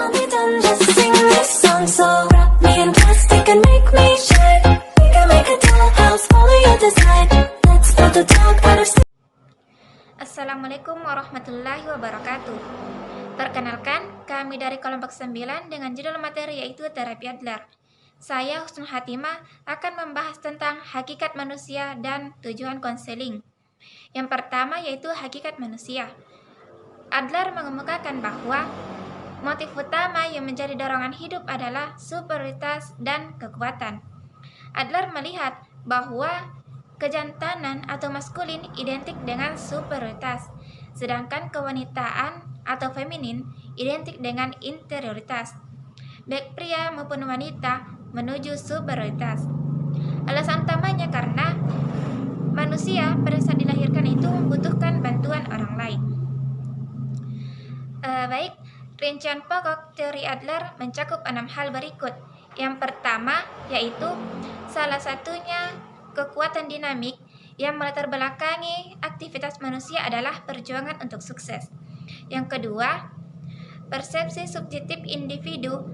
I'll be done, just sing this song. So wrap me in plastic and make me shine. We can make a dollhouse, follow your design. Let's build a dog out of steel. Assalamualaikum warahmatullahi wabarakatuh. Perkenalkan, kami dari kelompok 9 dengan judul materi yaitu terapi Adler. Saya Husnul Hatimah akan membahas tentang hakikat manusia dan tujuan konseling. Yang pertama yaitu hakikat manusia. Adler mengemukakan bahwa motif utama yang menjadi dorongan hidup adalah superioritas dan kekuatan. Adler melihat bahwa kejantanan atau maskulin identik dengan superioritas, sedangkan kewanitaan atau feminin identik dengan interioritas. Baik pria maupun wanita menuju superioritas. Alasan utamanya karena manusia pada saat dilahirkan itu membutuhkan bantuan orang lain. Baik, rincian pokok teori Adler mencakup 6 hal berikut. Yang pertama yaitu salah satunya kekuatan dinamik yang melatar belakangi aktivitas manusia adalah perjuangan untuk sukses. Yang kedua, persepsi subjektif individu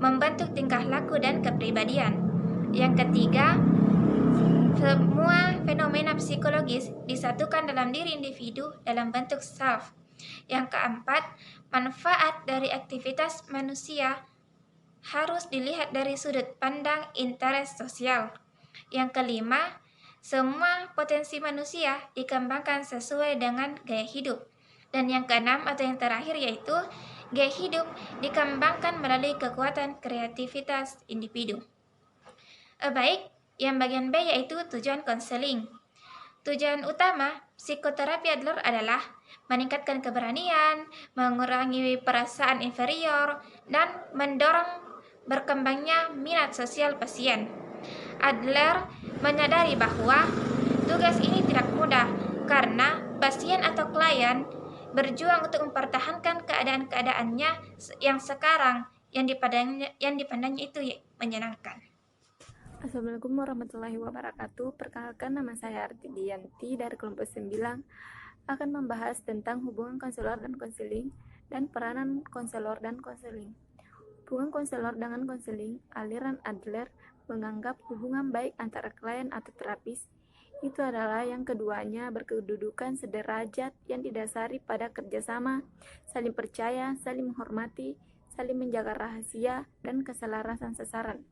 membentuk tingkah laku dan kepribadian. Yang ketiga, semua fenomena psikologis disatukan dalam diri individu dalam bentuk self. Yang keempat, manfaat dari aktivitas manusia harus dilihat dari sudut pandang interes sosial. Yang kelima, semua potensi manusia dikembangkan sesuai dengan gaya hidup. Dan yang keenam atau yang terakhir yaitu gaya hidup dikembangkan melalui kekuatan kreativitas individu. Baik, yang bagian B yaitu tujuan konseling. Tujuan utama psikoterapi Adler adalah meningkatkan keberanian, mengurangi perasaan inferior, dan mendorong berkembangnya minat sosial pasien. Adler menyadari bahwa tugas ini tidak mudah karena pasien atau klien berjuang untuk mempertahankan keadaan-keadaannya yang sekarang yang dipandangnya itu menyenangkan. Assalamualaikum warahmatullahi wabarakatuh. Perkenalkan, nama saya Artidianti dari kelompok 9 akan membahas tentang hubungan konselor dan konseling dan peranan konselor dan konseling. Hubungan konselor dengan konseling, aliran Adler menganggap hubungan baik antara klien atau terapis itu adalah yang keduanya berkedudukan sederajat yang didasari pada kerjasama, saling percaya, saling menghormati, saling menjaga rahasia, dan keselarasan sasaran.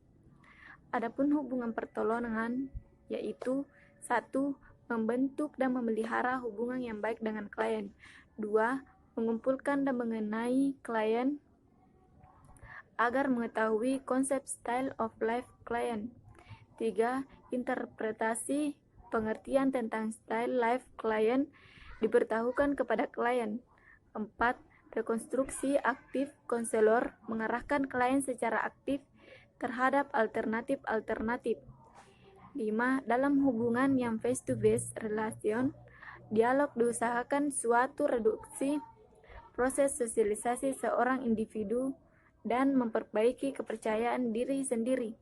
Adapun hubungan pertolongan yaitu 1. Membentuk dan memelihara hubungan yang baik dengan klien. 2. Mengumpulkan dan mengenai klien agar mengetahui konsep style of life klien. 3. Interpretasi pengertian tentang style life klien diberitahukan kepada klien. 4. Rekonstruksi aktif konselor mengarahkan klien secara aktif terhadap alternatif-alternatif. 5. Dalam hubungan yang face-to-face relation, dialog diusahakan suatu reduksi proses sosialisasi seorang individu dan memperbaiki kepercayaan diri sendiri.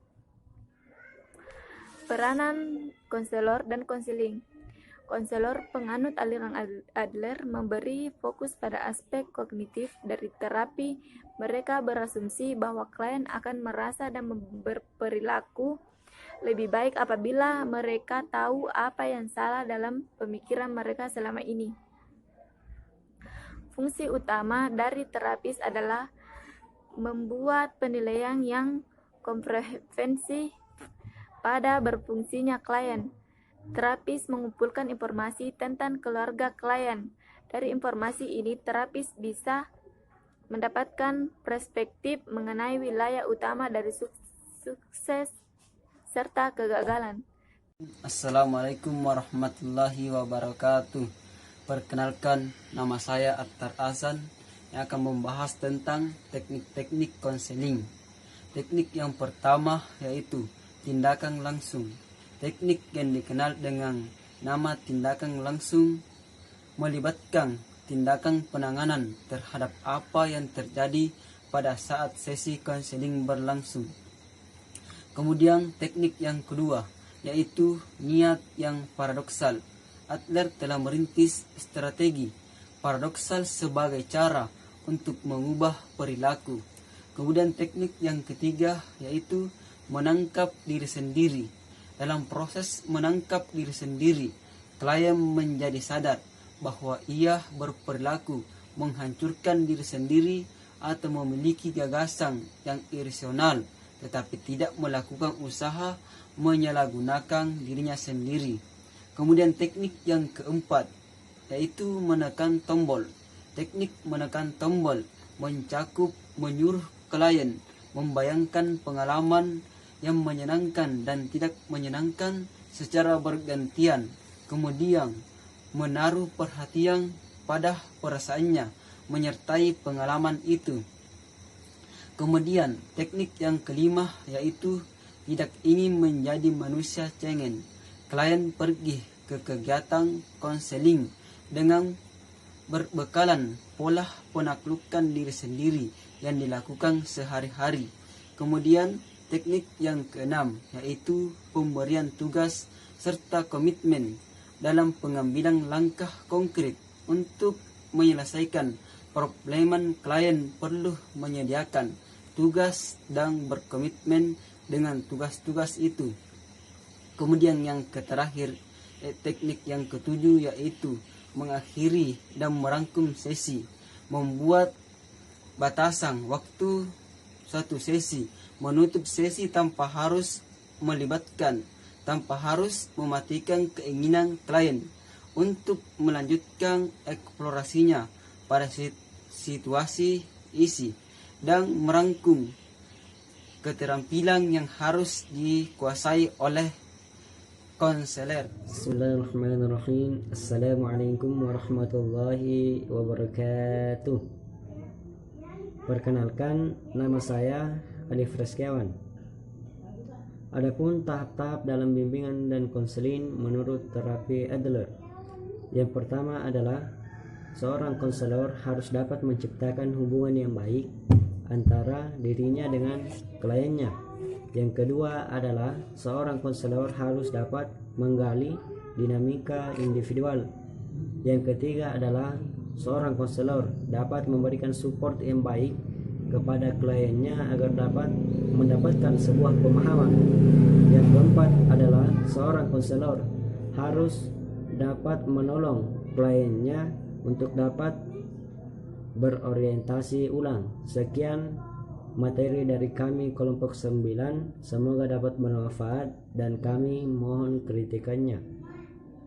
Peranan konselor dan konseling. Konselor penganut aliran Adler memberi fokus pada aspek kognitif dari terapi. Mereka berasumsi bahwa klien akan merasa dan berperilaku lebih baik apabila mereka tahu apa yang salah dalam pemikiran mereka selama ini. Fungsi utama dari terapis adalah membuat penilaian yang komprehensif pada berfungsinya klien. Terapis mengumpulkan informasi tentang keluarga klien. Dari informasi ini, terapis bisa mendapatkan perspektif mengenai wilayah utama dari sukses serta kegagalan. Assalamualaikum warahmatullahi wabarakatuh. Perkenalkan, nama saya Attar Azan yang akan membahas tentang teknik-teknik konseling. Teknik yang pertama yaitu tindakan langsung. Teknik yang dikenal dengan nama tindakan langsung melibatkan tindakan penanganan terhadap apa yang terjadi pada saat sesi konseling berlangsung. Kemudian teknik yang kedua yaitu niat yang paradoksal. Adler telah merintis strategi paradoksal sebagai cara untuk mengubah perilaku. Kemudian teknik yang ketiga yaitu menangkap diri sendiri. Dalam proses menangkap diri sendiri, klien menjadi sadar bahwa ia berperilaku menghancurkan diri sendiri atau memiliki gagasan yang irasional, tetapi tidak melakukan usaha menyalahgunakan dirinya sendiri. Kemudian teknik yang keempat yaitu menekan tombol. Teknik menekan tombol mencakup menyuruh klien membayangkan pengalaman yang menyenangkan dan tidak menyenangkan secara bergantian, kemudian menaruh perhatian pada perasaannya menyertai pengalaman itu. Kemudian teknik yang kelima yaitu tidak ingin menjadi manusia cengeng. Klien pergi ke kegiatan konseling dengan berbekalan pola penaklukan diri sendiri yang dilakukan sehari-hari. Kemudian teknik yang keenam yaitu pemberian tugas serta komitmen dalam pengambilan langkah konkret untuk menyelesaikan problem. Klien perlu menyediakan tugas dan berkomitmen dengan tugas-tugas itu. Kemudian yang terakhir, teknik yang ketujuh yaitu mengakhiri dan merangkum sesi, membuat batasan waktu satu sesi, menutup sesi tanpa harus melibatkan, tanpa harus mematikan keinginan klien untuk melanjutkan eksplorasinya pada situasi isi, dan merangkum keterampilan yang harus dikuasai oleh konselor. Bismillahirrahmanirrahim. Assalamualaikum warahmatullahi wabarakatuh. Perkenalkan, nama saya Alif Reskiawan. Adapun tahap-tahap dalam bimbingan dan konseling menurut terapi Adler. Yang pertama adalah seorang konselor harus dapat menciptakan hubungan yang baik antara dirinya dengan kliennya. Yang kedua adalah seorang konselor harus dapat menggali dinamika individual. Yang ketiga adalah seorang konselor dapat memberikan support yang baik kepada kliennya agar dapat mendapatkan sebuah pemahaman. Yang keempat adalah seorang konselor harus dapat menolong kliennya untuk dapat berorientasi ulang. Sekian materi dari kami kelompok 9, semoga dapat bermanfaat dan kami mohon kritikannya.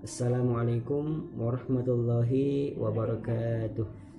Assalamualaikum warahmatullahi wabarakatuh.